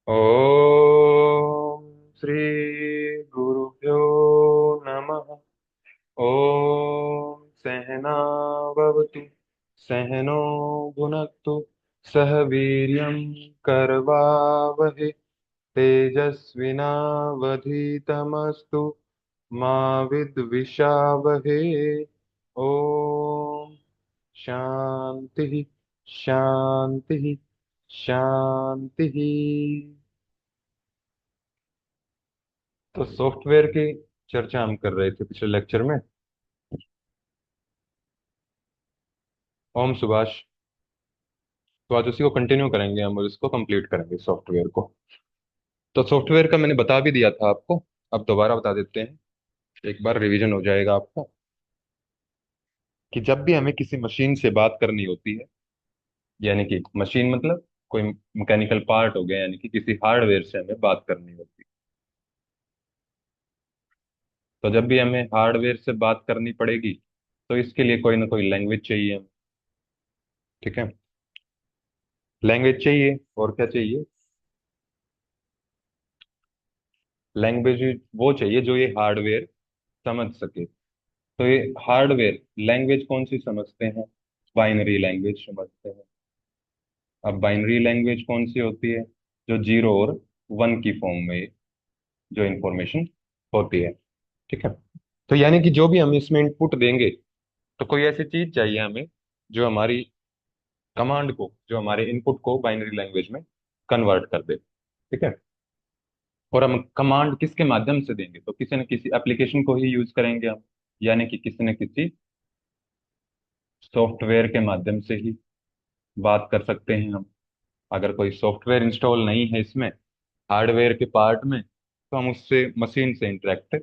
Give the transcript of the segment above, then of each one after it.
ओम श्री गुरुभ्यो नमः। ओम सहना भवतु, सहनो भुनक्तु, सह वीर्यं करवावहै, तेजस्विनावधीतमस्तु मा विद्विषावहै। ओम शांति शांति शांति। तो सॉफ्टवेयर की चर्चा हम कर रहे थे पिछले लेक्चर में। ओम सुभाष। तो आज उसी को कंटिन्यू करेंगे हम और इसको कंप्लीट करेंगे सॉफ्टवेयर को। तो सॉफ्टवेयर का मैंने बता भी दिया था आपको, अब दोबारा बता देते हैं, एक बार रिवीजन हो जाएगा आपका। कि जब भी हमें किसी मशीन से बात करनी होती है, यानी कि मशीन मतलब कोई मैकेनिकल पार्ट हो गया, यानी कि किसी हार्डवेयर से हमें बात करनी होती है। तो जब भी हमें हार्डवेयर से बात करनी पड़ेगी तो इसके लिए कोई ना कोई लैंग्वेज चाहिए हमें। ठीक है, लैंग्वेज चाहिए। और क्या चाहिए? लैंग्वेज वो चाहिए जो ये हार्डवेयर समझ सके। तो ये हार्डवेयर लैंग्वेज कौन सी समझते हैं? बाइनरी लैंग्वेज समझते हैं। अब बाइनरी लैंग्वेज कौन सी होती है? जो जीरो और वन की फॉर्म में जो इंफॉर्मेशन होती है। ठीक है, तो यानी कि जो भी हम इसमें इनपुट देंगे, तो कोई ऐसी चीज चाहिए हमें जो हमारी कमांड को, जो हमारे इनपुट को बाइनरी लैंग्वेज में कन्वर्ट कर दे। ठीक है, और हम कमांड किसके माध्यम से देंगे? तो किसी न किसी एप्लीकेशन को ही यूज करेंगे हम, यानी कि किसी न किसी सॉफ्टवेयर के माध्यम से ही बात कर सकते हैं हम। अगर कोई सॉफ्टवेयर इंस्टॉल नहीं है इसमें, हार्डवेयर के पार्ट में, तो हम उससे मशीन से इंटरेक्ट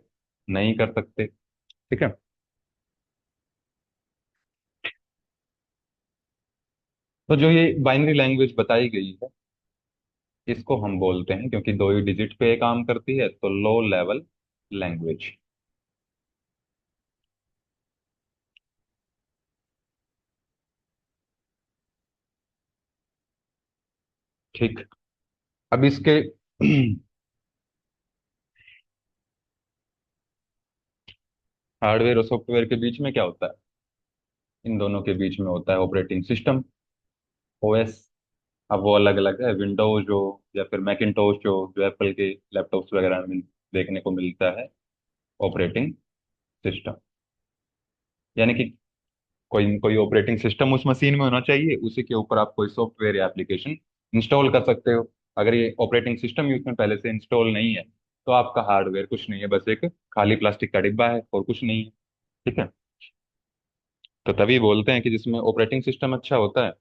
नहीं कर सकते। ठीक है, तो जो ये बाइनरी लैंग्वेज बताई गई है, इसको हम बोलते हैं, क्योंकि दो ही डिजिट पे ये काम करती है, तो लो लेवल लैंग्वेज। ठीक, अब इसके हार्डवेयर और सॉफ्टवेयर के बीच में क्या होता है? इन दोनों के बीच में होता है ऑपरेटिंग सिस्टम, ओएस। अब वो अलग अलग है, विंडोज हो या फिर मैकिंटोश हो, जो एप्पल के लैपटॉप्स वगैरह में देखने को मिलता है, ऑपरेटिंग सिस्टम। यानी कि कोई कोई ऑपरेटिंग सिस्टम उस मशीन में होना चाहिए, उसी के ऊपर आप कोई सॉफ्टवेयर या एप्लीकेशन इंस्टॉल कर सकते हो। अगर ये ऑपरेटिंग सिस्टम ही उसमें पहले से इंस्टॉल नहीं है, तो आपका हार्डवेयर कुछ नहीं है, बस एक खाली प्लास्टिक का डिब्बा है और कुछ नहीं है। ठीक है, तो तभी बोलते हैं कि जिसमें ऑपरेटिंग सिस्टम अच्छा होता है,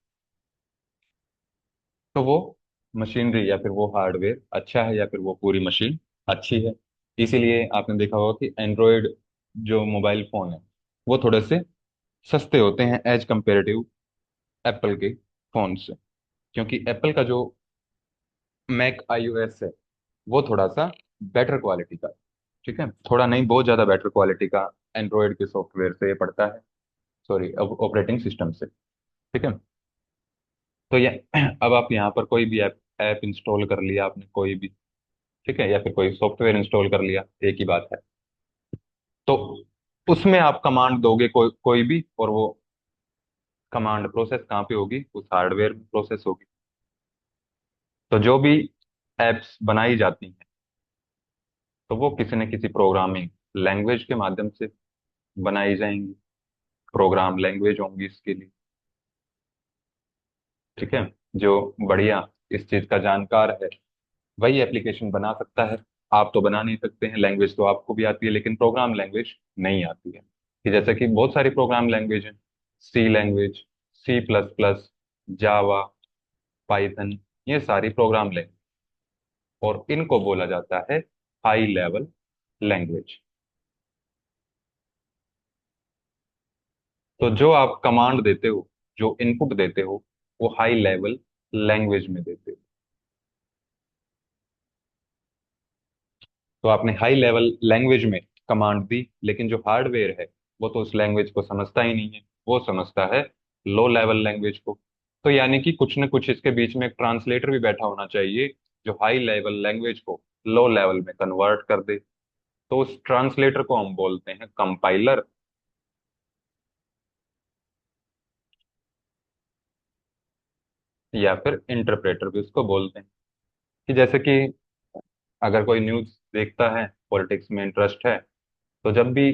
तो वो मशीनरी या फिर वो हार्डवेयर अच्छा है, या फिर वो पूरी मशीन अच्छी है। इसीलिए आपने देखा होगा कि एंड्रॉयड जो मोबाइल फोन है, वो थोड़े से सस्ते होते हैं एज कंपेरेटिव एप्पल के फोन से। क्योंकि एप्पल का जो मैक आईओएस है, वो थोड़ा सा बेटर क्वालिटी का है। ठीक है, थोड़ा नहीं, बहुत ज्यादा बेटर क्वालिटी का एंड्रॉयड के सॉफ्टवेयर से ये पड़ता है, सॉरी ऑपरेटिंग सिस्टम से। ठीक है, तो ये अब आप यहाँ पर कोई भी ऐप ऐप इंस्टॉल कर लिया आपने, कोई भी, ठीक है, या फिर कोई सॉफ्टवेयर इंस्टॉल कर लिया, एक ही बात है। तो उसमें आप कमांड दोगे कोई भी, और वो कमांड प्रोसेस कहाँ पे होगी? उस हार्डवेयर में प्रोसेस होगी। तो जो भी एप्स बनाई जाती हैं, तो वो किसी न किसी प्रोग्रामिंग लैंग्वेज के माध्यम से बनाई जाएंगी। प्रोग्राम लैंग्वेज होंगी इसके लिए। ठीक है, जो बढ़िया इस चीज का जानकार है, वही एप्लीकेशन बना सकता है। आप तो बना नहीं सकते हैं, लैंग्वेज तो आपको भी आती है, लेकिन प्रोग्राम लैंग्वेज नहीं आती है। कि जैसे कि बहुत सारी प्रोग्राम लैंग्वेज हैं, सी लैंग्वेज, C++, जावा, पाइथन, ये सारी प्रोग्राम लैंग्वेज, और इनको बोला जाता है हाई लेवल लैंग्वेज। तो जो आप कमांड देते हो, जो इनपुट देते हो, वो हाई लेवल लैंग्वेज में देते हो। तो आपने हाई लेवल लैंग्वेज में कमांड दी, लेकिन जो हार्डवेयर है, वो तो उस लैंग्वेज को समझता ही नहीं है, वो समझता है लो लेवल लैंग्वेज को। तो यानी कि कुछ न कुछ इसके बीच में एक ट्रांसलेटर भी बैठा होना चाहिए, जो हाई लेवल लैंग्वेज को लो लेवल में कन्वर्ट कर दे, तो उस ट्रांसलेटर को हम बोलते हैं कंपाइलर, या फिर इंटरप्रेटर भी उसको बोलते हैं। कि जैसे कि अगर कोई न्यूज देखता है, पॉलिटिक्स में इंटरेस्ट है, तो जब भी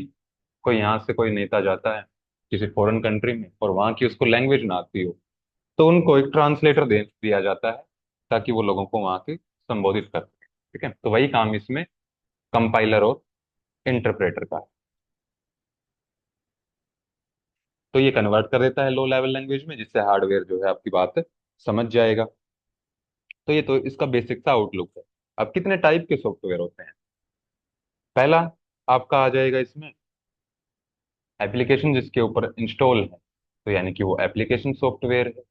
कोई यहाँ से कोई नेता जाता है किसी फॉरेन कंट्री में और वहाँ की उसको लैंग्वेज ना आती हो, तो उनको एक ट्रांसलेटर दे दिया जाता है, ताकि वो लोगों को वहाँ के संबोधित कर सके। ठीक है, तो वही काम इसमें कंपाइलर और इंटरप्रेटर का है। तो ये कन्वर्ट कर देता है लो लेवल लैंग्वेज में, जिससे हार्डवेयर जो है आपकी बात समझ जाएगा। तो ये तो इसका बेसिक सा आउटलुक है। अब कितने टाइप के सॉफ्टवेयर होते हैं? पहला आपका आ जाएगा इसमें एप्लीकेशन जिसके ऊपर इंस्टॉल है, तो यानी कि वो एप्लीकेशन सॉफ्टवेयर है।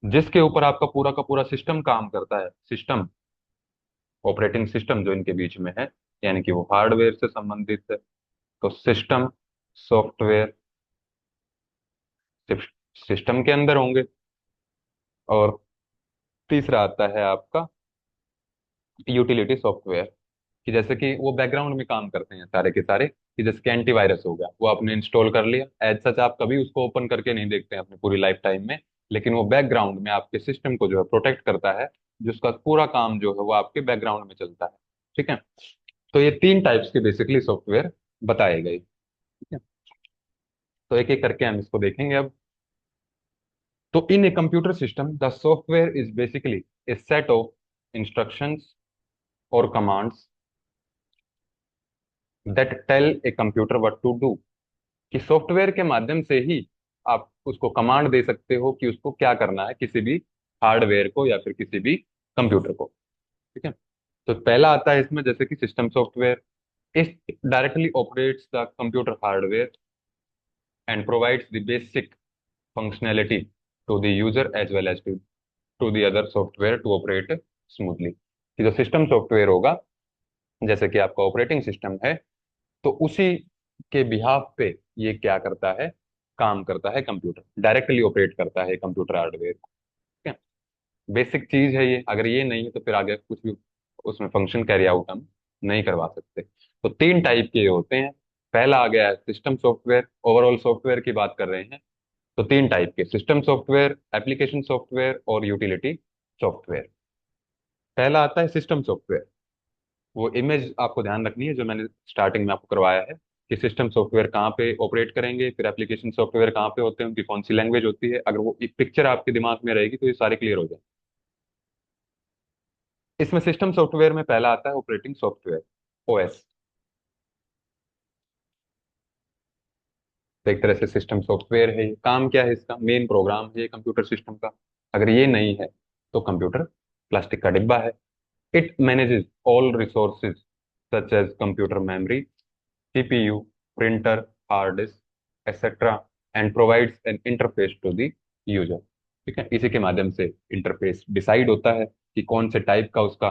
जिसके ऊपर आपका पूरा का पूरा सिस्टम काम करता है, सिस्टम, ऑपरेटिंग सिस्टम जो इनके बीच में है, यानी कि वो हार्डवेयर से संबंधित है। तो सिस्टम सॉफ्टवेयर सिस्टम के अंदर होंगे। और तीसरा आता है आपका यूटिलिटी सॉफ्टवेयर, कि जैसे कि वो बैकग्राउंड में काम करते हैं सारे के सारे। कि जैसे कि एंटीवायरस हो गया, वो आपने इंस्टॉल कर लिया, एज सच आप कभी उसको ओपन करके नहीं देखते हैं अपनी पूरी लाइफ टाइम में, लेकिन वो बैकग्राउंड में आपके सिस्टम को जो है प्रोटेक्ट करता है, जिसका पूरा काम जो है वो आपके बैकग्राउंड में चलता है। ठीक है, तो ये तीन टाइप्स के बेसिकली सॉफ्टवेयर बताए गए। ठीक है, तो एक एक करके हम इसको देखेंगे अब। तो in a computer system the software is basically a set of instructions और commands that tell a computer what to do. कि सॉफ्टवेयर के माध्यम से ही आप उसको कमांड दे सकते हो कि उसको क्या करना है, किसी भी हार्डवेयर को या फिर किसी भी कंप्यूटर को। ठीक है, तो पहला आता है इसमें जैसे कि सिस्टम सॉफ्टवेयर। इस directly operates the computer hardware and provides the basic functionality to the user as well as to the other software to operate smoothly. कि जो सिस्टम सॉफ्टवेयर होगा, जैसे कि आपका ऑपरेटिंग सिस्टम है, तो उसी के बिहाफ पे ये क्या करता है, काम करता है, कंप्यूटर डायरेक्टली ऑपरेट करता है कंप्यूटर हार्डवेयर को। ठीक है, बेसिक चीज है ये, अगर ये नहीं है तो फिर आगे कुछ भी उसमें फंक्शन कैरी आउट हम नहीं करवा सकते। तो तीन टाइप के होते हैं। पहला आ गया है सिस्टम सॉफ्टवेयर, ओवरऑल सॉफ्टवेयर की बात कर रहे हैं। तो तीन टाइप के सिस्टम सॉफ्टवेयर, एप्लीकेशन सॉफ्टवेयर और यूटिलिटी सॉफ्टवेयर। पहला आता है सिस्टम सॉफ्टवेयर। वो इमेज आपको ध्यान रखनी है जो मैंने स्टार्टिंग में आपको करवाया है, कि सिस्टम सॉफ्टवेयर कहाँ पे ऑपरेट करेंगे, फिर एप्लीकेशन सॉफ्टवेयर कहाँ पे होते हैं, उनकी कौन सी लैंग्वेज होती है। अगर वो एक पिक्चर आपके दिमाग में रहेगी तो ये सारे क्लियर हो जाए। इसमें सिस्टम सॉफ्टवेयर में पहला आता है ऑपरेटिंग सॉफ्टवेयर, ओएस। तो एक तरह से सिस्टम सॉफ्टवेयर है ये। काम क्या है इसका, मेन प्रोग्राम है ये कंप्यूटर सिस्टम का। अगर ये नहीं है तो कंप्यूटर प्लास्टिक का डिब्बा है। It manages all resources such as computer memory, CPU, printer, hard disk etcetera, and provides an interface to the user. ठीक है, इसी के माध्यम से इंटरफेस डिसाइड होता है कि कौन से टाइप का उसका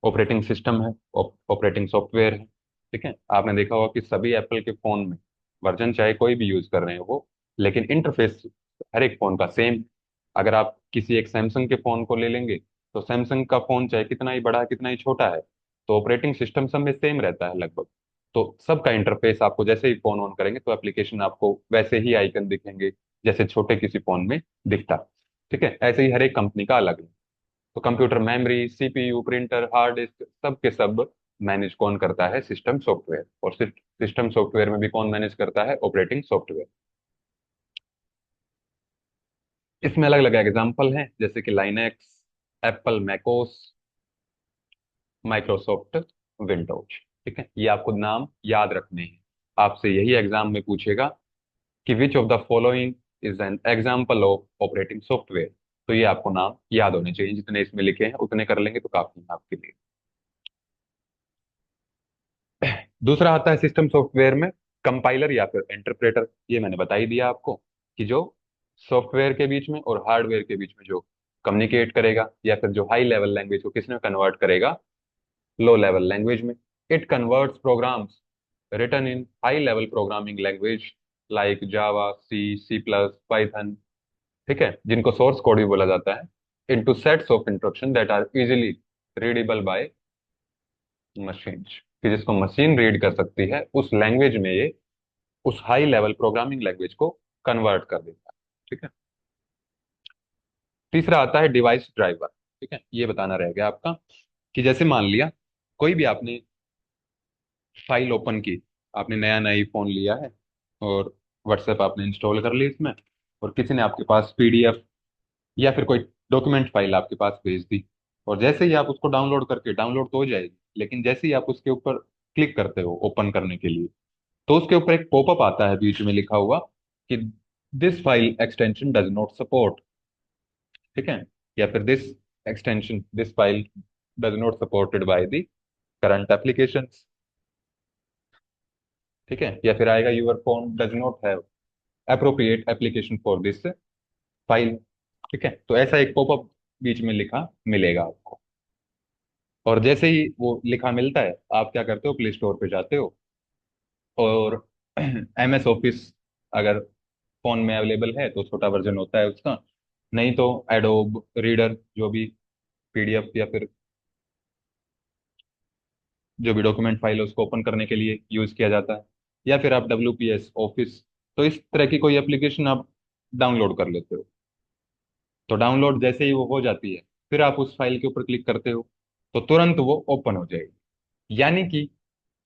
ऑपरेटिंग सिस्टम है, ऑपरेटिंग सॉफ्टवेयर है। ठीक है, आपने देखा होगा कि सभी एप्पल के फोन में वर्जन चाहे कोई भी यूज कर रहे हैं वो, लेकिन इंटरफेस हर एक फोन का सेम। अगर आप किसी एक सैमसंग के फोन को ले लेंगे, तो सैमसंग का फोन चाहे कितना ही बड़ा है कितना ही छोटा है, तो ऑपरेटिंग सिस्टम सब में सेम रहता है लगभग। तो सबका इंटरफेस आपको जैसे ही फोन ऑन करेंगे तो एप्लीकेशन आपको वैसे ही आइकन दिखेंगे जैसे छोटे किसी फोन में दिखता। ठीक है, ऐसे ही हर एक कंपनी का अलग है। तो computer memory, CPU, printer, hard disc, सब के सब मैनेज कौन करता है, सिस्टम सॉफ्टवेयर। और सिस्टम सॉफ्टवेयर में भी कौन मैनेज करता है, ऑपरेटिंग सॉफ्टवेयर। इसमें अलग अलग एग्जांपल हैं, जैसे कि Linux, Apple macOS, Microsoft Windows. ठीक है, ये आपको नाम याद रखने हैं। आपसे यही एग्जाम में पूछेगा कि which of the following is an example of operating software. तो ये आपको नाम याद होने चाहिए, जितने इसमें लिखे हैं उतने कर लेंगे तो काफी है आपके लिए। दूसरा आता है सिस्टम सॉफ्टवेयर में कंपाइलर या फिर इंटरप्रेटर। ये मैंने बता ही दिया आपको, कि जो सॉफ्टवेयर के बीच में और हार्डवेयर के बीच में जो कम्युनिकेट करेगा, या फिर जो हाई लेवल लैंग्वेज को किसमें कन्वर्ट करेगा, लो लेवल लैंग्वेज में। It converts programs written in high level programming language like Java, C, C plus, Python, ठीक है, जिनको सोर्स कोड भी बोला जाता है, into sets of instruction that are easily readable by machine, कि जिसको मशीन रीड कर सकती है, उस लैंग्वेज में ये उस हाई लेवल प्रोग्रामिंग लैंग्वेज को कन्वर्ट कर देता है। ठीक है। तीसरा आता है डिवाइस ड्राइवर। ठीक है, ये बताना रह गया आपका कि जैसे मान लिया कोई भी आपने फाइल ओपन की, आपने नया नया फोन लिया है और व्हाट्सएप आपने इंस्टॉल कर ली इसमें, और किसी ने आपके पास पीडीएफ या फिर कोई डॉक्यूमेंट फाइल आपके पास भेज दी, और जैसे ही आप उसको डाउनलोड करके, डाउनलोड तो हो जाएगी, लेकिन जैसे ही आप उसके ऊपर क्लिक करते हो ओपन करने के लिए, तो उसके ऊपर एक पॉपअप आता है बीच में लिखा हुआ कि this file extension does not support. ठीक है, या फिर this extension, this file does not supported by the current application. ठीक है, या फिर आएगा your phone does not have appropriate application for this file. ठीक है, तो ऐसा एक पॉपअप बीच में लिखा मिलेगा आपको, और जैसे ही वो लिखा मिलता है, आप क्या करते हो, प्ले स्टोर पे जाते हो और एमएस ऑफिस अगर फोन में अवेलेबल है तो छोटा वर्जन होता है उसका, नहीं तो एडोब रीडर, जो भी पीडीएफ या फिर जो भी डॉक्यूमेंट फाइल है उसको ओपन करने के लिए यूज किया जाता है, या फिर आप डब्ल्यूपीएस ऑफिस, तो इस तरह की कोई एप्लीकेशन आप डाउनलोड कर लेते हो। तो डाउनलोड जैसे ही वो हो जाती है, फिर आप उस फाइल के ऊपर क्लिक करते हो, तो तुरंत वो ओपन हो जाएगी। यानी कि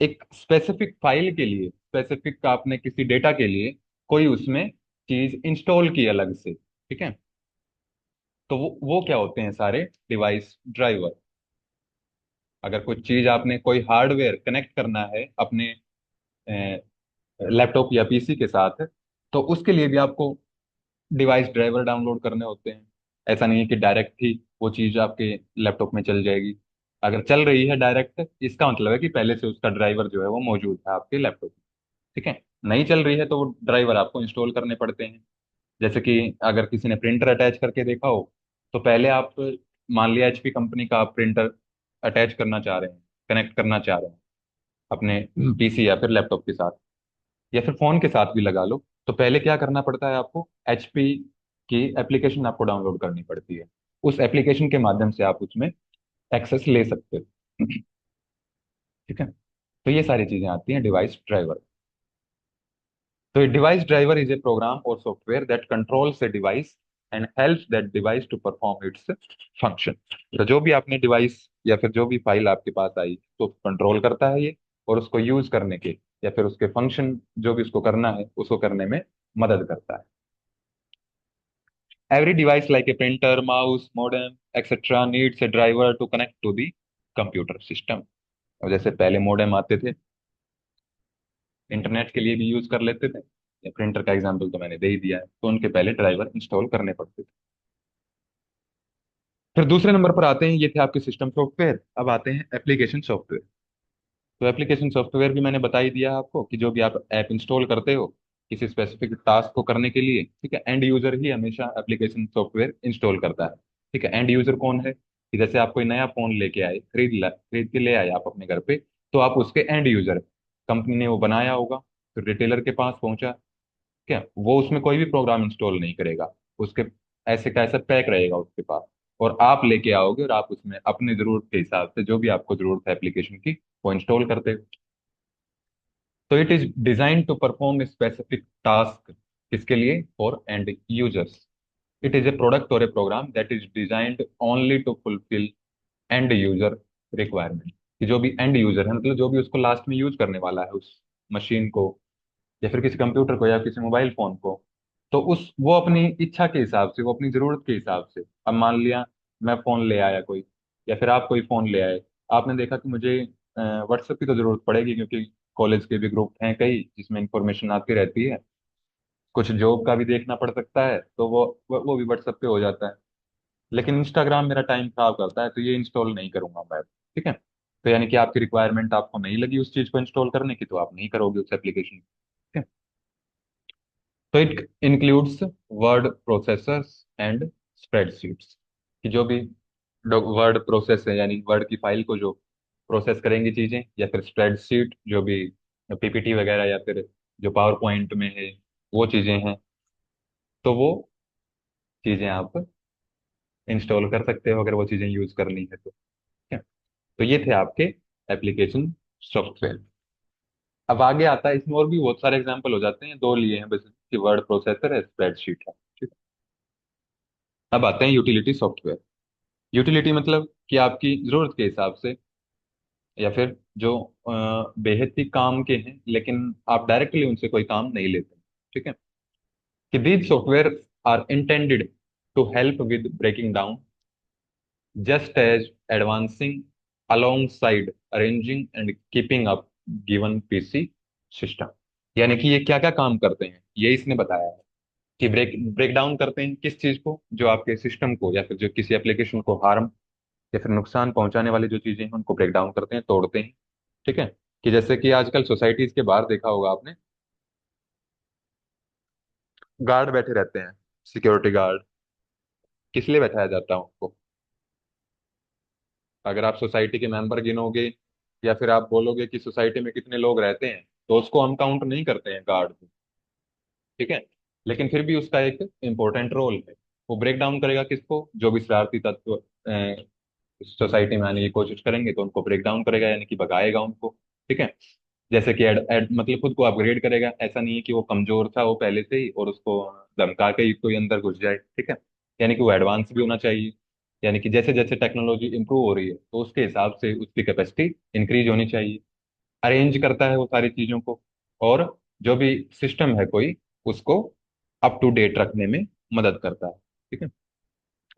एक स्पेसिफिक फाइल के लिए, स्पेसिफिक आपने किसी डेटा के लिए कोई उसमें चीज इंस्टॉल की अलग से। ठीक है, तो वो क्या होते हैं, सारे डिवाइस ड्राइवर। अगर कोई चीज आपने, कोई हार्डवेयर कनेक्ट करना है अपने लैपटॉप या पीसी के साथ, तो उसके लिए भी आपको डिवाइस ड्राइवर डाउनलोड करने होते हैं। ऐसा नहीं है कि डायरेक्ट ही वो चीज आपके लैपटॉप में चल जाएगी। अगर चल रही है डायरेक्ट, इसका मतलब है कि पहले से उसका ड्राइवर जो है वो मौजूद है आपके लैपटॉप में। ठीक है, नहीं चल रही है तो वो ड्राइवर आपको इंस्टॉल करने पड़ते हैं। जैसे कि अगर किसी ने प्रिंटर अटैच करके देखा हो, तो पहले आप, मान लिया एचपी कंपनी का आप प्रिंटर अटैच करना चाह रहे हैं, कनेक्ट करना चाह रहे हैं अपने पीसी या फिर लैपटॉप के साथ, या फिर फोन के साथ भी लगा लो, तो पहले क्या करना पड़ता है आपको, एचपी की एप्लीकेशन आपको डाउनलोड करनी पड़ती है। उस एप्लीकेशन के माध्यम से आप उसमें एक्सेस ले सकते हो। ठीक है, तो ये सारी चीजें आती हैं डिवाइस ड्राइवर। तो device driver is a program और software that controls a device and helps that device to perform its function. तो जो भी आपने डिवाइस या फिर जो भी फाइल आपके पास आई, तो कंट्रोल करता है ये, और उसको यूज करने के या फिर उसके फंक्शन जो भी उसको करना है उसको करने में मदद करता है। Every device like a printer, mouse, modem, etc. needs a driver to connect to the computer system। और जैसे पहले मॉडेम आते थे, इंटरनेट के लिए भी यूज कर लेते थे, या प्रिंटर का एग्जांपल तो मैंने दे ही दिया है, तो उनके पहले ड्राइवर इंस्टॉल करने पड़ते थे। फिर दूसरे नंबर पर आते हैं, ये थे आपके सिस्टम सॉफ्टवेयर। अब आते हैं एप्लीकेशन सॉफ्टवेयर। तो एप्लीकेशन सॉफ्टवेयर भी मैंने बता ही दिया आपको कि जो भी आप ऐप इंस्टॉल करते हो किसी स्पेसिफिक टास्क को करने के लिए, ठीक है, एंड यूजर ही हमेशा एप्लीकेशन सॉफ्टवेयर इंस्टॉल करता है। ठीक है, एंड यूजर कौन है, कि जैसे आप कोई नया फोन लेके आए, खरीद के ले आए आप अपने घर पे, तो आप उसके एंड यूजर, कंपनी ने वो बनाया होगा, फिर रिटेलर के पास पहुंचा, ठीक है, वो उसमें कोई भी प्रोग्राम इंस्टॉल नहीं करेगा, उसके ऐसे का ऐसा पैक रहेगा उसके पास, और आप लेके आओगे और आप उसमें अपनी जरूरत के हिसाब से जो भी आपको जरूरत है एप्लीकेशन की, वो इंस्टॉल करते हो। तो it is design to perform a specific task, किसके लिए, for end users. It is a product और a program that is designed only to fulfil end user requirement. कि जो भी एंड यूजर है, मतलब जो भी उसको लास्ट में यूज करने वाला है उस मशीन को, या फिर किसी कंप्यूटर को या किसी मोबाइल फोन को, तो उस वो अपनी इच्छा के हिसाब से, वो अपनी जरूरत के हिसाब से, अब मान लिया मैं फोन ले आया कोई, या फिर आप कोई फोन ले आए, आपने देखा कि मुझे व्हाट्सएप की तो जरूरत पड़ेगी, क्योंकि कॉलेज के भी ग्रुप हैं कई जिसमें इंफॉर्मेशन आती रहती है, कुछ जॉब का भी देखना पड़ सकता है, तो वो भी व्हाट्सएप पे हो जाता है। लेकिन इंस्टाग्राम मेरा टाइम खराब करता है, तो ये इंस्टॉल नहीं करूंगा मैं। ठीक है, तो यानी कि आपकी रिक्वायरमेंट आपको नहीं लगी उस चीज को इंस्टॉल करने की, तो आप नहीं करोगे उस एप्लीकेशन। ठीक है, तो it includes word processors and spreadsheets, कि जो भी वर्ड प्रोसेस है, यानी वर्ड की फाइल को जो प्रोसेस करेंगी चीजें, या फिर स्प्रेडशीट जो भी पीपीटी वगैरह, या फिर जो पावर पॉइंट में है, वो चीजें हैं, तो वो चीजें आप इंस्टॉल कर सकते हो अगर वो चीजें यूज करनी है तो। ठीक है। तो ये थे आपके एप्लीकेशन सॉफ्टवेयर। अब आगे आता है, इसमें और भी बहुत सारे एग्जांपल हो जाते हैं, दो लिए हैं बस, कि वर्ड प्रोसेसर है, स्प्रेडशीट है। ठीक है। अब आते हैं यूटिलिटी सॉफ्टवेयर। यूटिलिटी मतलब कि आपकी जरूरत के हिसाब से, या फिर जो बेहद ही काम के हैं लेकिन आप डायरेक्टली उनसे कोई काम नहीं लेते। ठीक है। कि these software are intended to help with breaking down just as advancing alongside arranging and keeping up given PC system। यानी कि ये क्या क्या काम करते हैं ये इसने बताया है, कि ब्रेक डाउन करते हैं किस चीज को, जो आपके सिस्टम को या फिर जो किसी एप्लीकेशन को हार्म या फिर नुकसान पहुंचाने वाली जो चीजें हैं उनको ब्रेक डाउन करते हैं, तोड़ते हैं। ठीक है। कि जैसे कि आजकल सोसाइटीज के बाहर देखा होगा आपने, गार्ड बैठे रहते हैं, सिक्योरिटी गार्ड। किस लिए बैठाया जाता है उनको? अगर आप सोसाइटी के मेंबर गिनोगे या फिर आप बोलोगे कि सोसाइटी में कितने लोग रहते हैं, तो उसको हम काउंट नहीं करते हैं गार्ड को। ठीक है। लेकिन फिर भी उसका एक इम्पोर्टेंट रोल है। वो ब्रेक डाउन करेगा किसको? जो भी शरारती तत्व सोसाइटी में आने की कोशिश करेंगे तो उनको ब्रेक डाउन करेगा, यानी कि भगाएगा उनको। ठीक है। जैसे कि मतलब खुद को अपग्रेड करेगा। ऐसा नहीं है कि वो कमजोर था वो पहले से ही और उसको धमका के ही कोई अंदर घुस जाए। ठीक है। यानी कि वो एडवांस भी होना चाहिए। यानी कि जैसे जैसे टेक्नोलॉजी इंप्रूव हो रही है तो उसके हिसाब से उसकी कैपेसिटी इंक्रीज होनी चाहिए। अरेंज करता है वो सारी चीजों को, और जो भी सिस्टम है कोई, उसको अप टू डेट रखने में मदद करता है। ठीक है।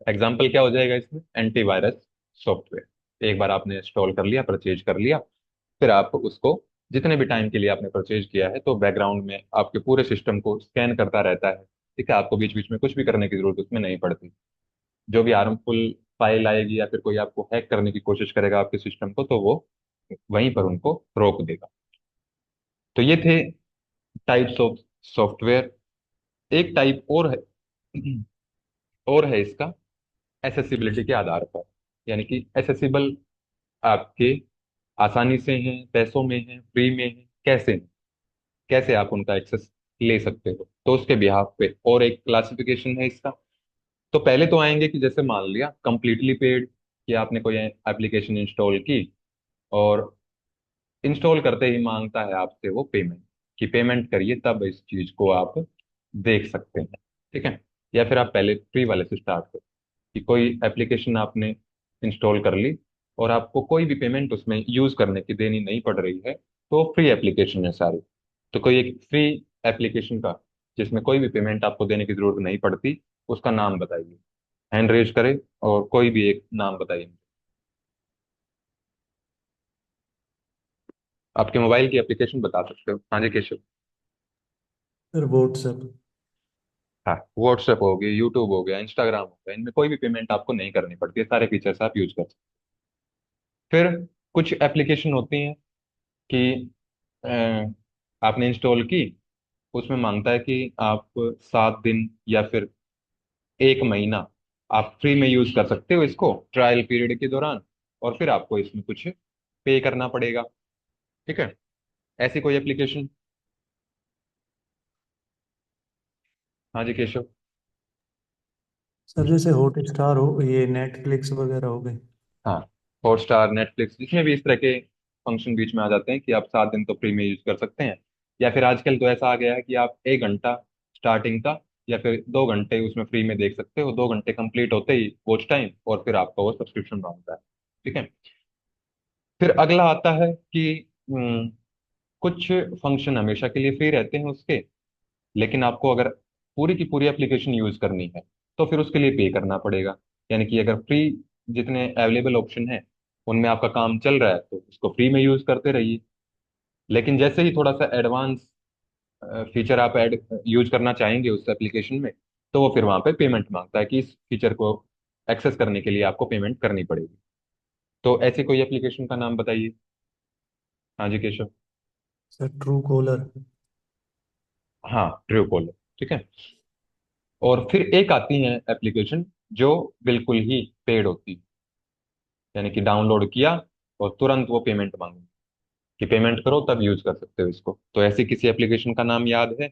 एग्जाम्पल क्या हो जाएगा इसमें? Antivirus software. एक बार आपने इंस्टॉल कर लिया, परचेज कर लिया, फिर आप उसको जितने भी टाइम के लिए आपने परचेज किया है तो बैकग्राउंड में आपके पूरे सिस्टम को स्कैन करता रहता है। ठीक है। आपको बीच बीच में कुछ भी करने की जरूरत उसमें नहीं पड़ती। जो भी हार्मफुल फाइल आएगी या फिर कोई आपको हैक करने की कोशिश करेगा आपके सिस्टम को, तो वो वहीं पर उनको रोक देगा। तो ये थे टाइप्स ऑफ सॉफ्टवेयर। एक टाइप और है, और है इसका, एसेसिबिलिटी के आधार पर। यानी कि एसेसिबल आपके आसानी से हैं, पैसों में हैं, फ्री में हैं, कैसे, कैसे आप उनका एक्सेस ले सकते हो, तो उसके बिहाफ पे और एक क्लासिफिकेशन है इसका। तो पहले तो आएंगे कि जैसे मान लिया कंप्लीटली पेड, कि आपने कोई एप्लीकेशन इंस्टॉल की और इंस्टॉल करते ही मांगता है आपसे वो पेमेंट, कि पेमेंट करिए तब इस चीज को आप देख सकते हैं। ठीक है। या फिर आप पहले फ्री वाले से स्टार्ट करो, कि कोई एप्लीकेशन आपने इंस्टॉल कर ली और आपको कोई भी पेमेंट उसमें यूज करने की देनी नहीं पड़ रही है, तो फ्री एप्लीकेशन है सारी। तो कोई एक फ्री एप्लीकेशन का जिसमें कोई भी पेमेंट आपको देने की जरूरत नहीं पड़ती, उसका नाम बताइए। हैंड रेज करें और कोई भी एक नाम बताइए। आपके मोबाइल की एप्लीकेशन बता सकते हो। हाँ जी केशव। Sir WhatsApp. हाँ, व्हाट्सएप हो गया, यूट्यूब हो गया, इंस्टाग्राम हो गया, इनमें कोई भी पेमेंट आपको नहीं करनी पड़ती है, सारे फीचर्स आप यूज कर सकते हैं। फिर कुछ एप्लीकेशन होती हैं कि आपने इंस्टॉल की, उसमें मांगता है कि आप 7 दिन या फिर 1 महीना आप फ्री में यूज कर सकते हो इसको, ट्रायल पीरियड के दौरान, और फिर आपको इसमें कुछ पे करना पड़ेगा। ठीक है। ऐसी कोई एप्लीकेशन? हाँ जी केशव। सर जैसे हॉट स्टार हो, ये नेटफ्लिक्स वगैरह हो गए। हाँ, हॉटस्टार, नेटफ्लिक्स, इसमें भी इस तरह के फंक्शन बीच में आ जाते हैं कि आप 7 दिन तो फ्री में यूज कर सकते हैं। या फिर आजकल तो ऐसा आ गया है कि आप 1 घंटा स्टार्टिंग का या फिर 2 घंटे उसमें फ्री में देख सकते हो। 2 घंटे कंप्लीट होते ही वॉच टाइम, और फिर आपका वो सब्सक्रिप्शन मांगता है। ठीक है। फिर अगला आता है कि कुछ फंक्शन हमेशा के लिए फ्री रहते हैं उसके, लेकिन आपको अगर पूरी की पूरी एप्लीकेशन यूज करनी है तो फिर उसके लिए पे करना पड़ेगा। यानी कि अगर फ्री जितने अवेलेबल ऑप्शन है उनमें आपका काम चल रहा है तो उसको फ्री में यूज करते रहिए। लेकिन जैसे ही थोड़ा सा एडवांस फीचर आप ऐड यूज करना चाहेंगे उस एप्लीकेशन में, तो वो फिर वहां पे पेमेंट मांगता है कि इस फीचर को एक्सेस करने के लिए आपको पेमेंट करनी पड़ेगी। तो ऐसी कोई एप्लीकेशन का नाम बताइए। हाँ जी केशव। Sir Truecaller. हाँ, ट्रू कॉलर। ठीक है। और फिर एक आती है एप्लीकेशन जो बिल्कुल ही पेड होती है, यानी कि डाउनलोड किया और तुरंत वो पेमेंट मांगे, कि पेमेंट करो तब यूज कर सकते हो इसको। तो ऐसी किसी एप्लीकेशन का नाम याद है?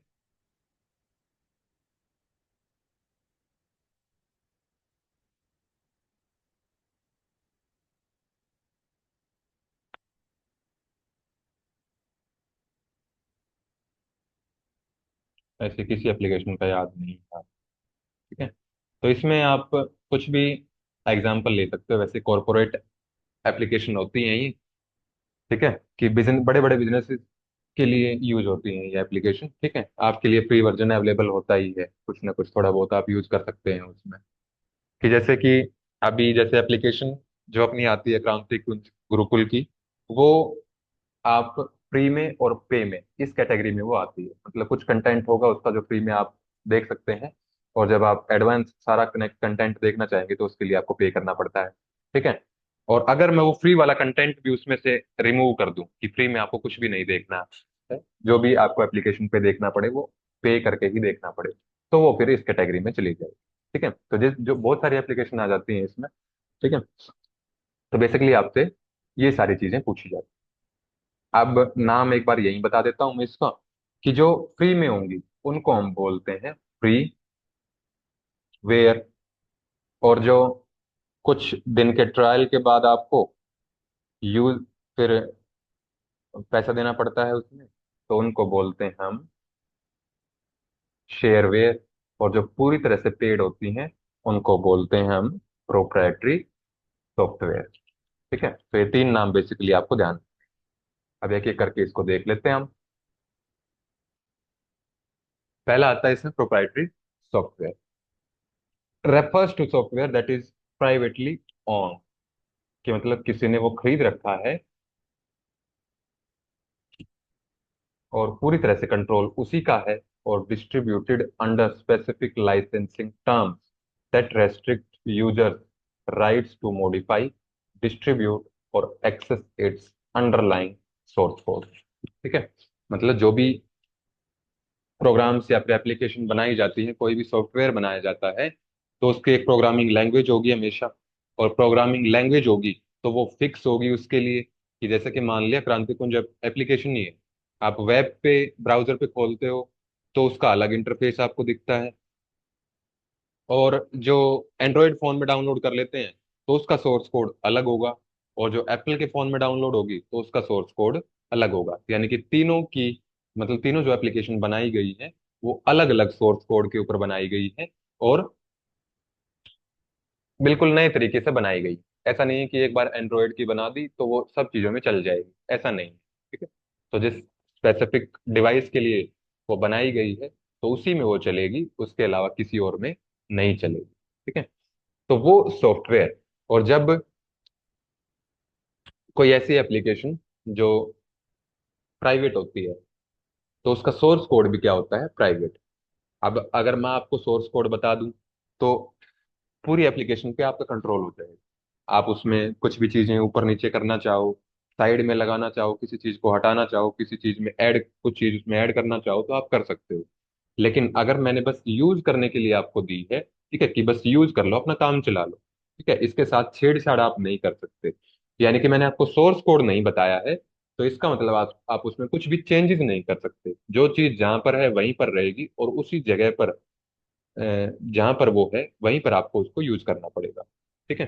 ऐसे किसी एप्लीकेशन का याद नहीं था। ठीक है। तो इसमें आप कुछ भी एग्जाम्पल ले सकते हो, वैसे कॉरपोरेट एप्लीकेशन होती हैं ये। ठीक है। कि बिजनेस, बड़े बड़े बिजनेस के लिए यूज होती हैं ये एप्लीकेशन। ठीक है। आपके लिए फ्री वर्जन अवेलेबल होता ही है, कुछ ना कुछ थोड़ा बहुत आप यूज कर सकते हैं उसमें। कि जैसे कि अभी जैसे एप्लीकेशन जो अपनी आती है क्रांति कुंज गुरुकुल की, वो आप फ्री में और पे में इस कैटेगरी में वो आती है। मतलब कुछ कंटेंट होगा उसका जो फ्री में आप देख सकते हैं, और जब आप एडवांस सारा कनेक्ट कंटेंट देखना चाहेंगे तो उसके लिए आपको पे करना पड़ता है। ठीक है। और अगर मैं वो फ्री वाला कंटेंट भी उसमें से रिमूव कर दूं कि फ्री में आपको कुछ भी नहीं देखना है, जो भी आपको एप्लीकेशन पे देखना पड़े वो पे करके ही देखना पड़े, तो वो फिर इस कैटेगरी में चली जाएगी। ठीक है। तो जिस जो बहुत सारी एप्लीकेशन आ जाती हैं इसमें। ठीक है। तो बेसिकली आपसे ये सारी चीजें पूछी जाती हैं। अब नाम एक बार यही बता देता हूँ मैं इसका, कि जो फ्री में होंगी उनको हम बोलते हैं फ्री वेयर। और जो कुछ दिन के ट्रायल के बाद आपको यूज फिर पैसा देना पड़ता है उसमें, तो उनको बोलते हैं हम शेयरवेयर। और जो पूरी तरह से पेड होती हैं उनको बोलते हैं हम प्रोप्राइटरी सॉफ्टवेयर। ठीक है। तो ये तीन नाम बेसिकली आपको ध्यान। अब एक एक करके इसको देख लेते हैं हम। पहला आता है इसमें proprietary software. Refers to software that is privately own, कि मतलब किसी ने वो खरीद रखा है और पूरी तरह से कंट्रोल उसी का है, और distributed under specific licensing terms that restrict users rights to modify, distribute और access its underlying source code. ठीक है। मतलब जो भी प्रोग्राम्स या फिर एप्लीकेशन बनाई जाती है, कोई भी सॉफ्टवेयर बनाया जाता है, तो उसकी एक प्रोग्रामिंग लैंग्वेज होगी हमेशा। और प्रोग्रामिंग लैंग्वेज होगी तो वो फिक्स होगी उसके लिए। कि जैसे कि मान लिया क्रांति कुंज एप्लीकेशन ही है, आप वेब पे ब्राउजर पे खोलते हो तो उसका अलग इंटरफेस आपको दिखता है। और जो एंड्रॉयड फोन में डाउनलोड कर लेते हैं तो उसका सोर्स कोड अलग होगा। और जो एप्पल के फोन में डाउनलोड होगी तो उसका सोर्स कोड अलग होगा। यानी कि तीनों की, मतलब तीनों जो एप्लीकेशन बनाई गई है वो अलग अलग सोर्स कोड के ऊपर बनाई गई है, और बिल्कुल नए तरीके से बनाई गई। ऐसा नहीं है कि एक बार एंड्रॉयड की बना दी तो वो सब चीजों में चल जाएगी, ऐसा नहीं। ठीक है। तो जिस स्पेसिफिक डिवाइस के लिए वो बनाई गई है तो उसी में वो चलेगी, उसके अलावा किसी और में नहीं चलेगी। ठीक है। तो वो सॉफ्टवेयर। और जब कोई ऐसी एप्लीकेशन जो प्राइवेट होती है तो उसका सोर्स कोड भी क्या होता है, प्राइवेट। अब अगर मैं आपको सोर्स कोड बता दूं तो पूरी एप्लीकेशन पे आपका कंट्रोल हो जाएगा। आप उसमें कुछ भी चीजें ऊपर नीचे करना चाहो, साइड में लगाना चाहो, किसी चीज को हटाना चाहो, किसी चीज में ऐड, कुछ चीज उसमें ऐड करना चाहो तो आप कर सकते हो। लेकिन अगर मैंने बस यूज करने के लिए आपको दी है, ठीक है, कि बस यूज कर लो, अपना काम चला लो, ठीक है, इसके साथ छेड़छाड़ आप नहीं कर सकते। यानी कि मैंने आपको सोर्स कोड नहीं बताया है तो इसका मतलब आप उसमें कुछ भी चेंजेस नहीं कर सकते। जो चीज जहां पर है वहीं पर रहेगी, और उसी जगह पर जहां पर वो है वहीं पर आपको उसको यूज करना पड़ेगा। ठीक है।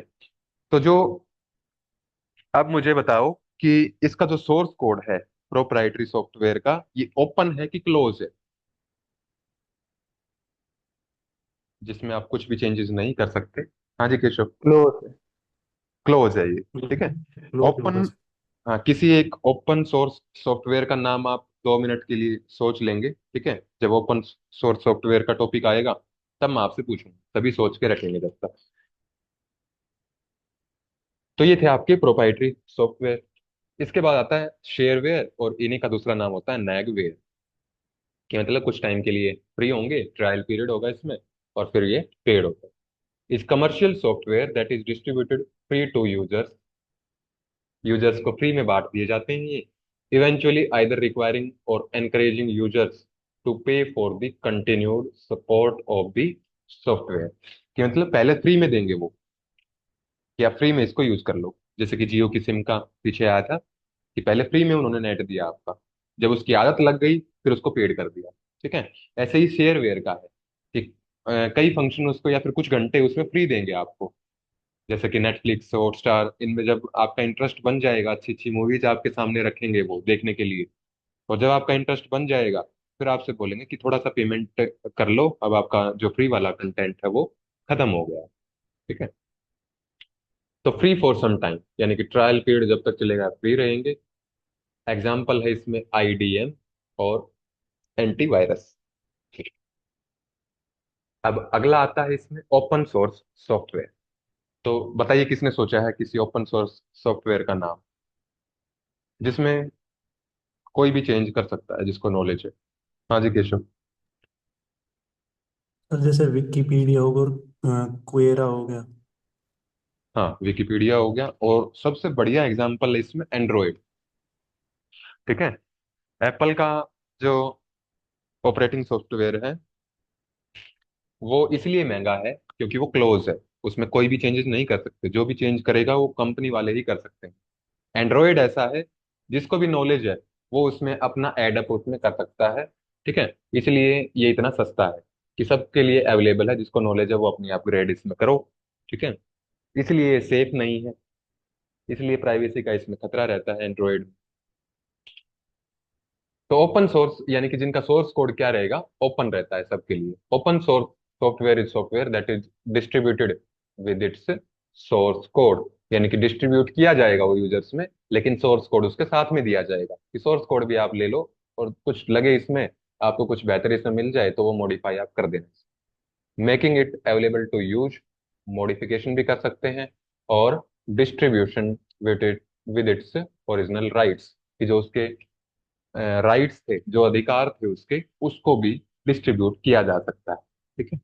तो जो, अब मुझे बताओ कि इसका जो सोर्स कोड है प्रोप्राइटरी सॉफ्टवेयर का, ये ओपन है कि क्लोज है, जिसमें आप कुछ भी चेंजेस नहीं कर सकते। हाँ जी केशव। क्लोज है। क्लोज है ये। ठीक है। क्लोज होगा ओपन, सर। हाँ, किसी एक ओपन सोर्स सॉफ्टवेयर का नाम आप 2 मिनट के लिए सोच लेंगे। ठीक है। जब ओपन सोर्स सॉफ्टवेयर का टॉपिक आएगा तब मैं आपसे पूछूंगा, तभी सोच के रखेंगे जब तक। तो ये थे आपके प्रोप्राइटरी सॉफ्टवेयर। इसके बाद आता है शेयरवेयर, और इन्हीं का दूसरा नाम होता है नैगवेयर। कि मतलब कुछ टाइम के लिए फ्री होंगे, ट्रायल पीरियड होगा इसमें, और फिर ये पेड होगा। इस commercial software that is distributed free to users, users को फ्री में बांट दिए जाते हैं ये। Eventually either requiring or encouraging users to pay for the continued support of the software. कि मतलब पहले फ्री में देंगे वो, कि आप फ्री में इसको यूज कर लो। जैसे कि जियो की सिम का पीछे आया था, कि पहले फ्री में उन्होंने नेट दिया आपका, जब उसकी आदत लग गई फिर उसको पेड कर दिया। ठीक है। ऐसे ही शेयरवेयर का है कि कई फंक्शन उसको या फिर कुछ घंटे उसमें फ्री देंगे आपको। जैसे कि नेटफ्लिक्स, हॉटस्टार, इनमें जब आपका इंटरेस्ट बन जाएगा, अच्छी अच्छी मूवीज आपके सामने रखेंगे वो देखने के लिए। और जब आपका इंटरेस्ट बन जाएगा फिर आपसे बोलेंगे कि थोड़ा सा पेमेंट कर लो, अब आपका जो फ्री वाला कंटेंट है वो खत्म हो गया है। ठीक है। तो फ्री फॉर सम टाइम यानी कि ट्रायल पीरियड जब तक चलेगा फ्री रहेंगे। एग्जाम्पल है इसमें आईडीएम और एंटीवायरस। अब अगला आता है इसमें ओपन सोर्स सॉफ्टवेयर। तो बताइए किसने सोचा है किसी ओपन सोर्स सॉफ्टवेयर का नाम, जिसमें कोई भी चेंज कर सकता है जिसको नॉलेज है। हाँ जी केशव। सर जैसे विकिपीडिया हो गया और क्वेरा हो गया। हाँ विकिपीडिया हो गया, और सबसे बढ़िया एग्जाम्पल है इसमें एंड्रॉयड। ठीक है। एप्पल का जो ऑपरेटिंग सॉफ्टवेयर है वो इसलिए महंगा है क्योंकि वो क्लोज है, उसमें कोई भी चेंजेस नहीं कर सकते, जो भी चेंज करेगा वो कंपनी वाले ही कर सकते हैं। एंड्रॉयड ऐसा है जिसको भी नॉलेज है वो उसमें अपना एडअप उसमें कर सकता है। ठीक है। इसलिए ये इतना सस्ता है कि सबके लिए अवेलेबल है, जिसको नॉलेज है वो अपनी अपग्रेड इसमें करो। ठीक है। इसलिए ये सेफ नहीं है, इसलिए प्राइवेसी का इसमें खतरा रहता है एंड्रॉयड। तो ओपन सोर्स यानी कि जिनका सोर्स कोड क्या रहेगा, ओपन रहता है सबके लिए। Open source software is software that is distributed with its source code, यानी कि डिस्ट्रीब्यूट किया जाएगा वो यूजर्स में, लेकिन सोर्स कोड उसके साथ में दिया जाएगा कि सोर्स कोड भी आप ले लो, और कुछ लगे इसमें आपको कुछ बेहतर इसमें मिल जाए तो वो मॉडिफाई आप कर देना। Making it available to use, modification भी कर सकते हैं, और distribution with its original rights, कि जो उसके राइट्स थे, जो अधिकार थे उसके, उसको भी डिस्ट्रीब्यूट किया जा सकता है। ठीक है।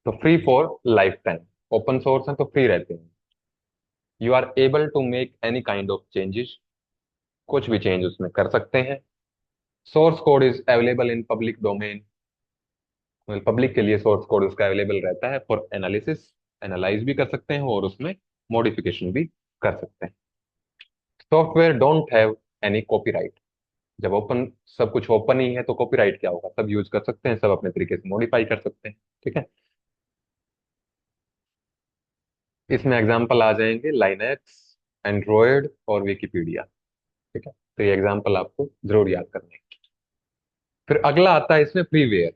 तो free for lifetime, open source है तो फ्री रहते हैं। You are able to make any kind of changes, कुछ भी चेंज उसमें कर सकते हैं। Source code is available in public domain, public के लिए सोर्स कोड उसका अवेलेबल रहता है फॉर एनालिसिस, एनालाइज भी कर सकते हैं और उसमें मॉडिफिकेशन भी कर सकते हैं। Software don't have any copyright, जब ओपन, सब कुछ ओपन ही है तो कॉपीराइट क्या होगा, सब यूज कर सकते हैं, सब अपने तरीके से मॉडिफाई कर सकते हैं। ठीक है। इसमें एग्जाम्पल आ जाएंगे लाइनक्स, एंड्रॉयड और विकिपीडिया। ठीक है। तो ये एग्जाम्पल आपको जरूर याद करने हैं। फिर अगला आता है इसमें फ्रीवेयर,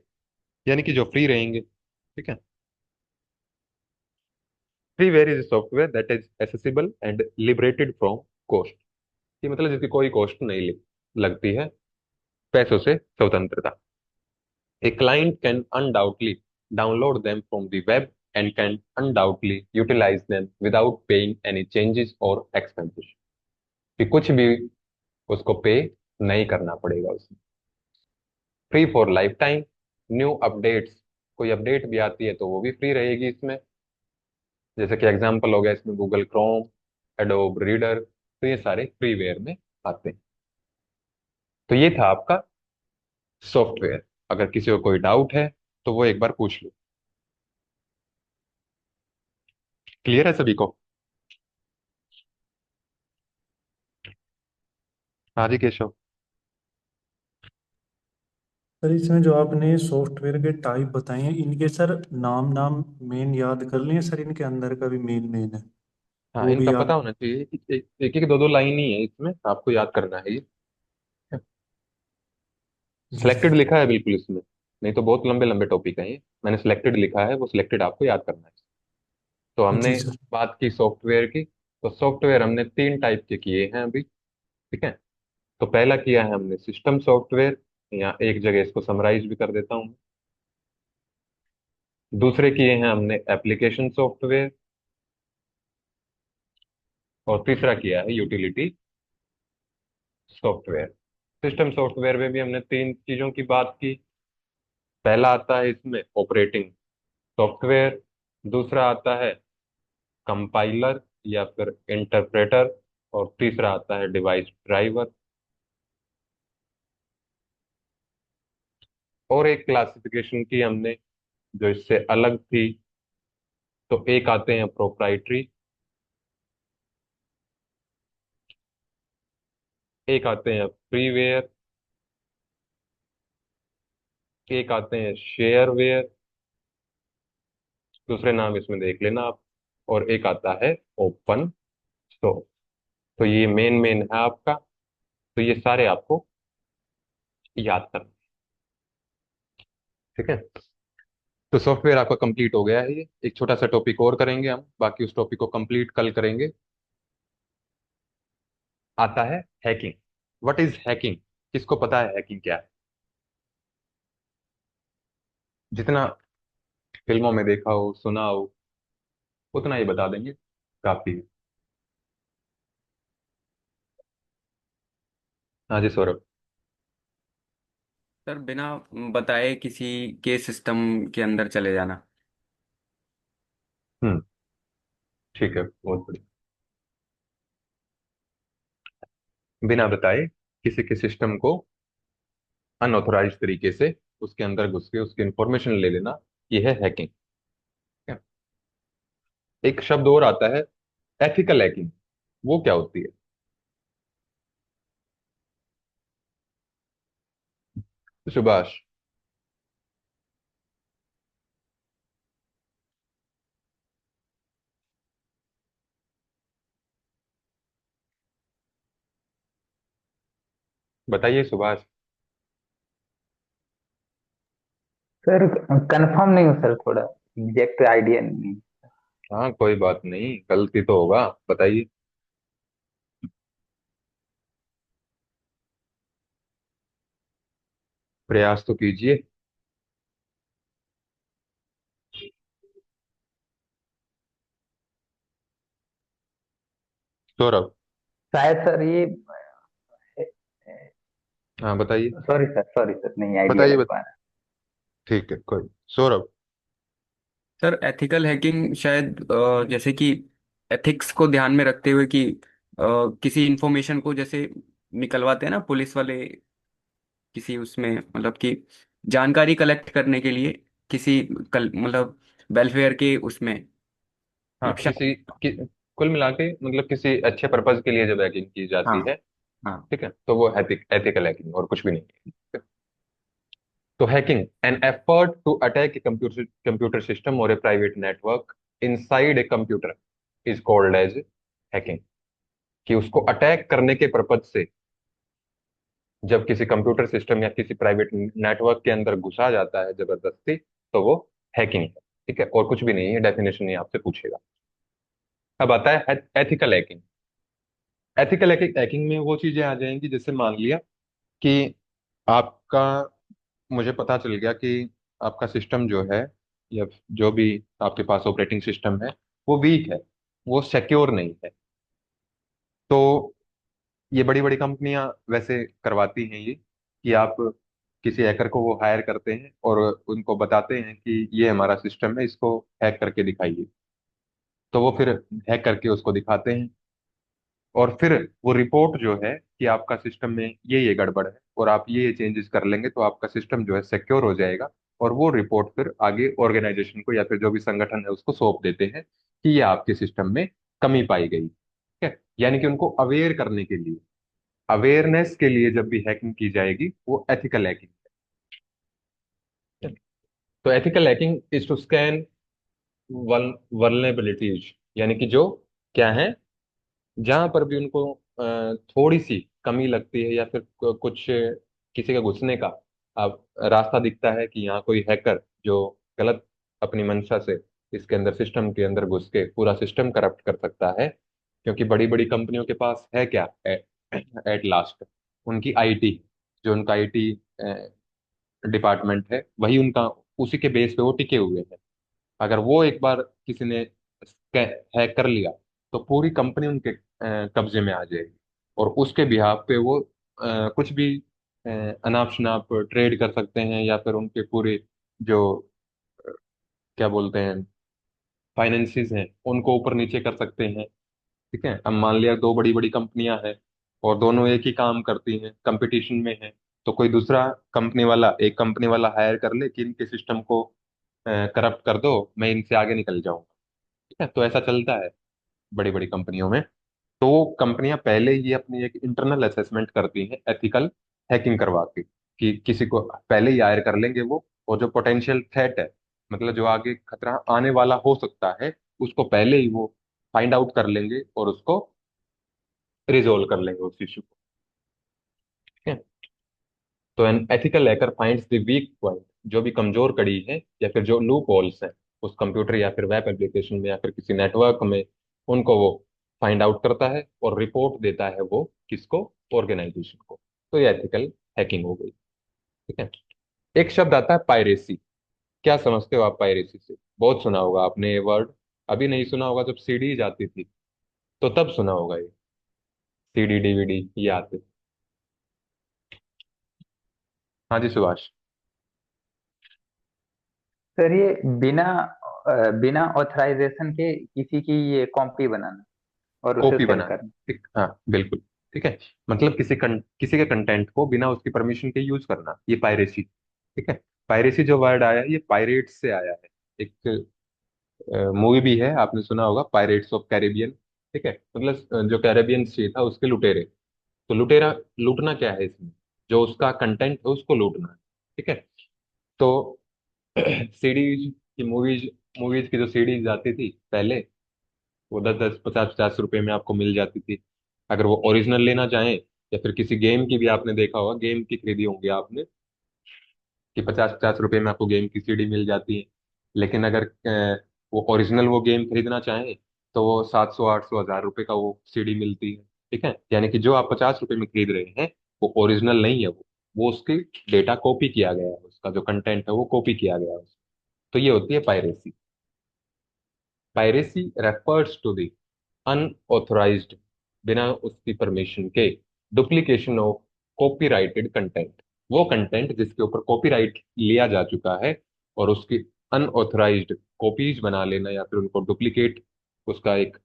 यानी कि जो फ्री रहेंगे। ठीक है। Freeware is software that is accessible and liberated from cost, ये मतलब जिसकी कोई कॉस्ट नहीं लगती है, पैसों से स्वतंत्रता। A client can undoubtedly download them from the web and can undoubtedly utilize them without paying any changes or expenses, कि कुछ भी उसको पे नहीं करना पड़ेगा उसमें। Free for life time, new updates, कोई अपडेट भी आती है तो वो भी फ्री रहेगी इसमें। जैसे कि एग्जांपल हो गया इसमें गूगल क्रोम, एडोब रीडर, तो ये सारे फ्रीवेयर में आते हैं। तो ये था आपका सॉफ्टवेयर। अगर किसी को कोई डाउट है तो वो एक बार पूछ लो। क्लियर है सभी को? हाँ जी केशव। सर इसमें जो आपने सॉफ्टवेयर के टाइप बताए हैं इनके सर नाम नाम मेन याद कर लिए सर, इनके अंदर का भी मेन मेन है हाँ वो इनका भी पता याद। होना चाहिए, एक एक दो दो लाइन ही है इसमें, आपको याद करना है ये। जी सिलेक्टेड सर। लिखा है बिल्कुल इसमें, नहीं तो बहुत लंबे लंबे टॉपिक है ये। मैंने सिलेक्टेड लिखा है, वो सिलेक्टेड आपको याद करना है। तो हमने जी सर। बात की सॉफ्टवेयर की। तो सॉफ्टवेयर हमने तीन टाइप के किए हैं अभी। ठीक है। तो पहला किया है हमने सिस्टम सॉफ्टवेयर, या एक जगह इसको समराइज भी कर देता हूँ। दूसरे किए हैं हमने एप्लीकेशन सॉफ्टवेयर, और तीसरा किया है यूटिलिटी सॉफ्टवेयर। सिस्टम सॉफ्टवेयर में भी हमने तीन चीजों की बात की। पहला आता है इसमें ऑपरेटिंग सॉफ्टवेयर, दूसरा आता है कंपाइलर या फिर इंटरप्रेटर, और तीसरा आता है डिवाइस ड्राइवर। और एक क्लासिफिकेशन की हमने जो इससे अलग थी, तो एक आते हैं प्रोप्राइटरी, एक आते हैं फ्रीवेयर, एक आते हैं शेयरवेयर, दूसरे नाम इसमें देख लेना आप, और एक आता है ओपन सोर्स। तो ये मेन मेन है आपका। तो ये सारे आपको याद करना। ठीक है। तो सॉफ्टवेयर आपका कंप्लीट हो गया है। ये एक छोटा सा टॉपिक और करेंगे हम, बाकी उस टॉपिक को कंप्लीट कल करेंगे। आता है हैकिंग। What is hacking? किसको पता है हैकिंग क्या है? जितना फिल्मों में देखा हो, सुना हो, उतना ही बता देंगे, काफी है। हाँ जी सौरभ। सर बिना बताए किसी के सिस्टम के अंदर चले जाना। हम्म। ठीक है, बहुत बढ़िया। बिना बताए किसी के सिस्टम को अनऑथोराइज तरीके से उसके अंदर घुस के उसकी इंफॉर्मेशन ले लेना, ये है हैकिंग। एक शब्द और आता है, एथिकल हैकिंग। वो क्या होती है? सुभाष, बताइए सुभाष। सर कंफर्म नहीं हूँ सर, थोड़ा एग्जैक्ट आइडिया नहीं। हाँ कोई बात नहीं, गलती तो होगा, बताइए। प्रयास तो कीजिए। सौरभ। शायद सर ये, हाँ बताइए। सॉरी सर नहीं आइडिया बताइए लग पा रहा। ठीक है कोई। सौरभ। सर एथिकल हैकिंग शायद जैसे कि एथिक्स को ध्यान में रखते हुए कि किसी इंफॉर्मेशन को जैसे निकलवाते हैं ना पुलिस वाले, किसी उसमें मतलब कि जानकारी कलेक्ट करने के लिए किसी मतलब वेलफेयर के उसमें हाँ मतलब किसी शायद। कुल मिला के मतलब किसी अच्छे पर्पज के लिए जब हैकिंग की जाती हाँ है, हाँ। ठीक है, तो वो एथिकल हैकिंग और कुछ भी नहीं है। तो hacking an effort to attack a computer system और a private network inside a computer is called as hacking. कि उसको अटैक करने के पर्पज से जब किसी कंप्यूटर सिस्टम या किसी प्राइवेट नेटवर्क के अंदर घुसा जाता है जबरदस्ती, तो वो हैकिंग है। ठीक है, और कुछ भी नहीं है, डेफिनेशन ही आपसे पूछेगा। अब आता है एथिकल हैकिंग। एथिकल हैकिंग में वो चीजें आ जाएंगी, जैसे मान लिया कि आपका, मुझे पता चल गया कि आपका सिस्टम जो है, या जो भी आपके पास ऑपरेटिंग सिस्टम है, वो वीक है, वो सिक्योर नहीं है। तो ये बड़ी बड़ी कंपनियां वैसे करवाती हैं ये, कि आप किसी हैकर को वो हायर करते हैं और उनको बताते हैं कि ये हमारा सिस्टम है, इसको हैक करके दिखाइए। तो वो फिर हैक करके उसको दिखाते हैं, और फिर वो रिपोर्ट जो है कि आपका सिस्टम में ये गड़बड़ है और आप ये चेंजेस कर लेंगे तो आपका सिस्टम जो है सिक्योर हो जाएगा। और वो रिपोर्ट फिर आगे ऑर्गेनाइजेशन को या फिर जो भी संगठन है उसको सौंप देते हैं कि ये आपके सिस्टम में कमी पाई गई। ठीक है, यानी कि उनको अवेयर करने के लिए, अवेयरनेस के लिए जब भी हैकिंग की जाएगी वो एथिकल हैकिंग है। तो ethical hacking is to scan vulnerabilities, यानी कि जो क्या है, जहां पर भी उनको थोड़ी सी कमी लगती है या फिर कुछ किसी का घुसने का अब रास्ता दिखता है कि यहाँ कोई हैकर जो गलत अपनी मंशा से इसके अंदर सिस्टम के अंदर घुस के पूरा सिस्टम करप्ट कर सकता है। क्योंकि बड़ी बड़ी कंपनियों के पास है क्या एट लास्ट, उनकी आईटी, जो उनका आईटी डिपार्टमेंट है, वही उनका, उसी के बेस पे वो टिके हुए हैं। अगर वो एक बार किसी ने हैक कर लिया तो पूरी कंपनी उनके कब्जे में आ जाएगी, और उसके बिहाफ पे वो कुछ भी अनाप शनाप ट्रेड कर सकते हैं, या फिर उनके पूरे जो क्या बोलते हैं फाइनेंसिस हैं उनको ऊपर नीचे कर सकते हैं। ठीक है, अब मान लिया दो बड़ी बड़ी कंपनियां हैं और दोनों एक ही काम करती हैं, कंपटीशन में है, तो कोई दूसरा कंपनी वाला, एक कंपनी वाला हायर कर ले कि इनके सिस्टम को करप्ट कर दो, मैं इनसे आगे निकल जाऊंगा। ठीक है, तो ऐसा चलता है बड़ी बड़ी कंपनियों में। तो कंपनियां पहले ही अपनी एक इंटरनल असेसमेंट करती हैं एथिकल हैकिंग करवा के, कि किसी को पहले ही हायर कर लेंगे वो, और जो पोटेंशियल थ्रेट है, मतलब जो आगे खतरा आने वाला हो सकता है, उसको पहले ही वो फाइंड आउट कर लेंगे और उसको रिजोल्व कर लेंगे उस इश्यू को। ठीक है। तो an ethical hacker finds the weak point, जो भी कमजोर कड़ी है या फिर जो लूप होल्स हैं उस कंप्यूटर या फिर वेब एप्लीकेशन में या फिर किसी नेटवर्क में, उनको वो फाइंड आउट करता है और रिपोर्ट देता है वो किसको, ऑर्गेनाइजेशन को। तो ये एथिकल हैकिंग हो गई। ठीक है। एक शब्द आता है पायरेसी। क्या समझते हो आप पायरेसी से? बहुत सुना होगा आपने ये वर्ड। अभी नहीं सुना होगा, जब सीडी जाती थी तो तब सुना होगा ये। सीडी डीवीडी ये आते। हाँ जी सुभाष। सर ये बिना ऑथराइजेशन के किसी की ये कॉपी बनाना और उसे कॉपी सेल बनाना। करना। ठीक, हाँ बिल्कुल। ठीक है। मतलब किसी के कंटेंट को बिना उसकी परमिशन के यूज करना, ये पायरेसी। ठीक है। पायरेसी जो वर्ड आया है ये पायरेट से आया है। एक मूवी भी है, आपने सुना होगा, पायरेट्स ऑफ कैरेबियन। ठीक है। मतलब जो कैरेबियन सी था उसके लुटेरे। तो लुटेरा, लूटना क्या है इसमें, जो उसका कंटेंट है उसको लूटना है। ठीक है। तो सीडीज की मूवीज, मूवीज की जो सीडीज आती थी पहले, वो 10-10 50-50 रुपए में आपको मिल जाती थी। अगर वो ओरिजिनल लेना चाहें, या फिर किसी गेम की भी आपने देखा होगा, गेम की खरीदी होंगी आपने, कि 50-50 रुपए में आपको गेम की सीडी मिल जाती है। लेकिन अगर वो ओरिजिनल वो गेम खरीदना चाहें तो वो 700 800 1000 रुपए का वो सीडी मिलती है। ठीक है। यानी कि जो आप 50 रुपए में खरीद रहे हैं वो ओरिजिनल नहीं है, वो उसकी डेटा कॉपी किया गया है, उसका जो कंटेंट है वो कॉपी किया गया है। तो ये होती है piracy. Piracy refers to the unauthorized, बिना उसकी परमिशन के, डुप्लीकेशन ऑफ कॉपीराइटेड कंटेंट। वो कंटेंट जिसके ऊपर कॉपीराइट लिया जा चुका है और उसकी अनऑथराइज्ड कॉपीज बना लेना या फिर उनको डुप्लीकेट, उसका एक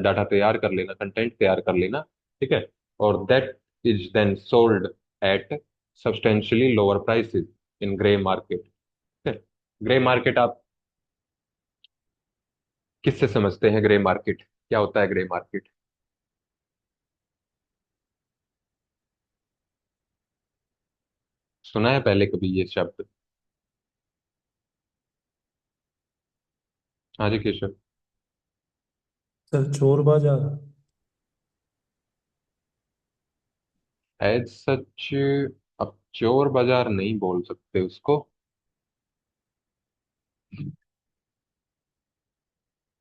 डाटा तैयार कर लेना, कंटेंट तैयार कर लेना। ठीक है। और that is then sold at substantially lower prices in grey market. ठीक है। ग्रे मार्केट आप किससे समझते हैं? ग्रे मार्केट क्या होता है? ग्रे मार्केट सुना है पहले कभी ये शब्द? हाँ जी केशव। सर चोर बाजार। एज सच अब चोर बाजार नहीं बोल सकते उसको।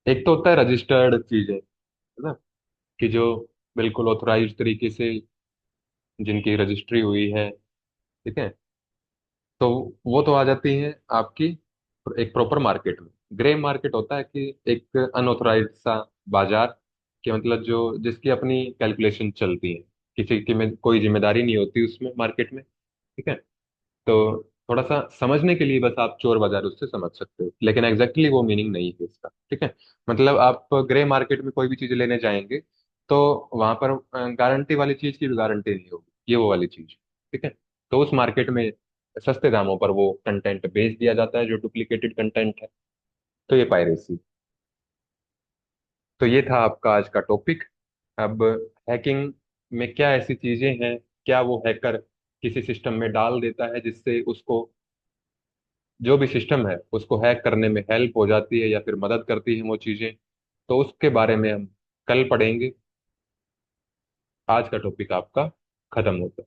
एक तो होता है रजिस्टर्ड चीजें, है ना, कि जो बिल्कुल ऑथराइज तरीके से जिनकी रजिस्ट्री हुई है। ठीक है। तो वो तो आ जाती है आपकी एक प्रॉपर मार्केट में। ग्रे मार्केट होता है कि एक अनऑथराइज सा बाजार, कि मतलब जो जिसकी अपनी कैलकुलेशन चलती है, किसी की में कोई जिम्मेदारी नहीं होती उसमें, मार्केट में। ठीक है। तो थोड़ा सा समझने के लिए बस आप चोर बाजार उससे समझ सकते हो, लेकिन एग्जैक्टली वो मीनिंग नहीं है इसका। ठीक है। मतलब आप ग्रे मार्केट में कोई भी चीज लेने जाएंगे तो वहां पर गारंटी वाली चीज की भी गारंटी नहीं होगी, ये वो वाली चीज। ठीक है। तो उस मार्केट में सस्ते दामों पर वो कंटेंट बेच दिया जाता है जो डुप्लीकेटेड कंटेंट है। तो ये पायरेसी। तो ये था आपका आज का टॉपिक। अब हैकिंग में क्या ऐसी चीजें हैं, क्या वो हैकर किसी सिस्टम में डाल देता है जिससे उसको, जो भी सिस्टम है उसको हैक करने में हेल्प हो जाती है या फिर मदद करती है वो चीजें, तो उसके बारे में हम कल पढ़ेंगे। आज का टॉपिक आपका खत्म होता है।